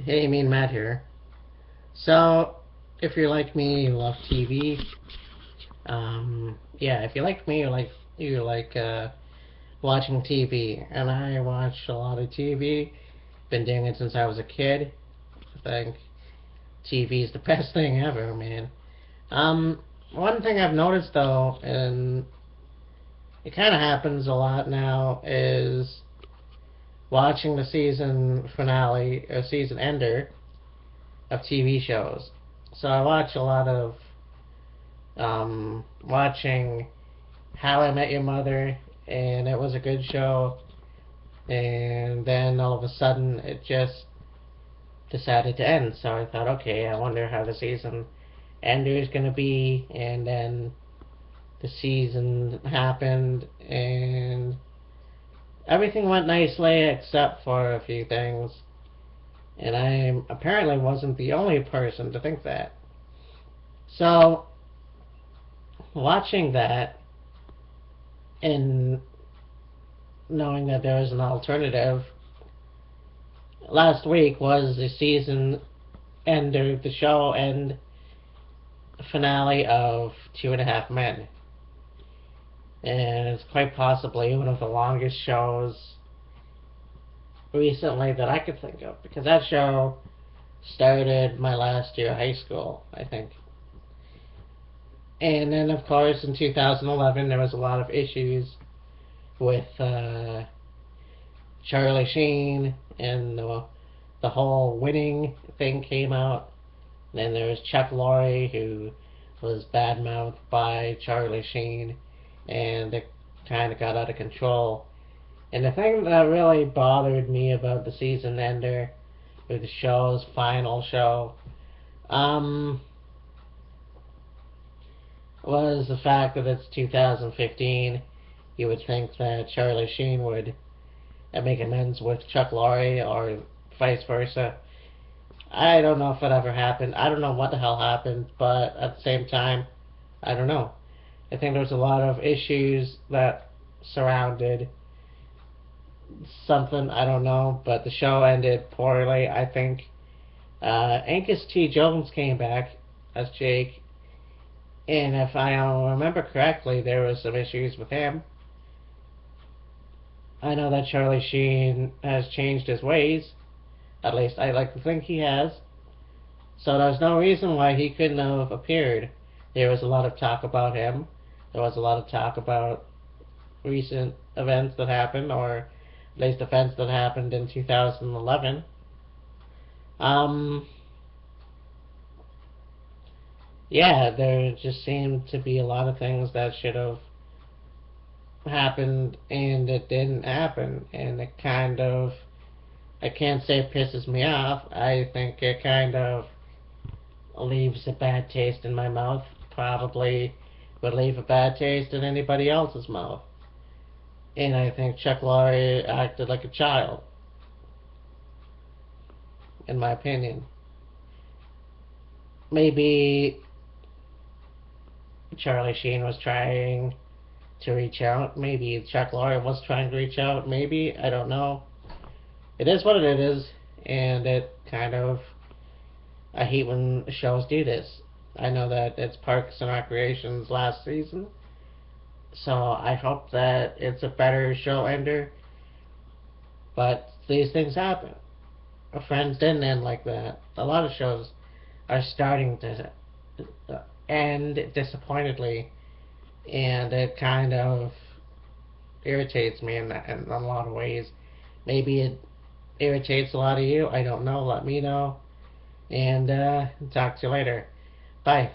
Hey, me and Matt here. So, if you're like me, you love TV. Yeah, if you like me, you like watching TV, and I watch a lot of TV. Been doing it since I was a kid. I think TV is the best thing ever, man. One thing I've noticed though, and it kind of happens a lot now, is watching the season finale or season ender of TV shows. So I watch a lot of watching How I Met Your Mother, and it was a good show. And then all of a sudden, it just decided to end. So I thought, okay, I wonder how the season ender is gonna be. And then the season happened, and everything went nicely except for a few things. And I apparently wasn't the only person to think that. So watching that and knowing that there was an alternative, last week was the season ender, the show end finale of Two and a Half Men. And it's quite possibly one of the longest shows recently that I could think of, because that show started my last year of high school, I think. And then, of course, in 2011, there was a lot of issues with Charlie Sheen, and the whole winning thing came out. And then there was Chuck Lorre, who was badmouthed by Charlie Sheen, and it kind of got out of control. And the thing that really bothered me about the season ender, or the show's final show, was the fact that it's 2015. You would think that Charlie Sheen would make amends with Chuck Lorre, or vice versa. I don't know if it ever happened. I don't know what the hell happened, but at the same time, I don't know. I think there's a lot of issues that surrounded something, I don't know, but the show ended poorly, I think. Angus T. Jones came back as Jake, and if I remember correctly, there was some issues with him. I know that Charlie Sheen has changed his ways. At least I like to think he has. So there's no reason why he couldn't have appeared. There was a lot of talk about him. There was a lot of talk about recent events that happened, or at least events that happened in 2011. Um, yeah, there just seemed to be a lot of things that should have happened, and it didn't happen. And it kind of, I can't say it pisses me off. I think it kind of leaves a bad taste in my mouth. Probably would leave a bad taste in anybody else's mouth. And I think Chuck Lorre acted like a child, in my opinion. Maybe Charlie Sheen was trying to reach out. Maybe Chuck Lorre was trying to reach out. Maybe, I don't know. It is what it is, and it kind of, I hate when shows do this. I know that it's Parks and Recreation's last season, so I hope that it's a better show ender, but these things happen. Friends didn't end like that. A lot of shows are starting to end disappointedly, and it kind of irritates me in a lot of ways. Maybe it irritates a lot of you. I don't know. Let me know. And talk to you later. Bye.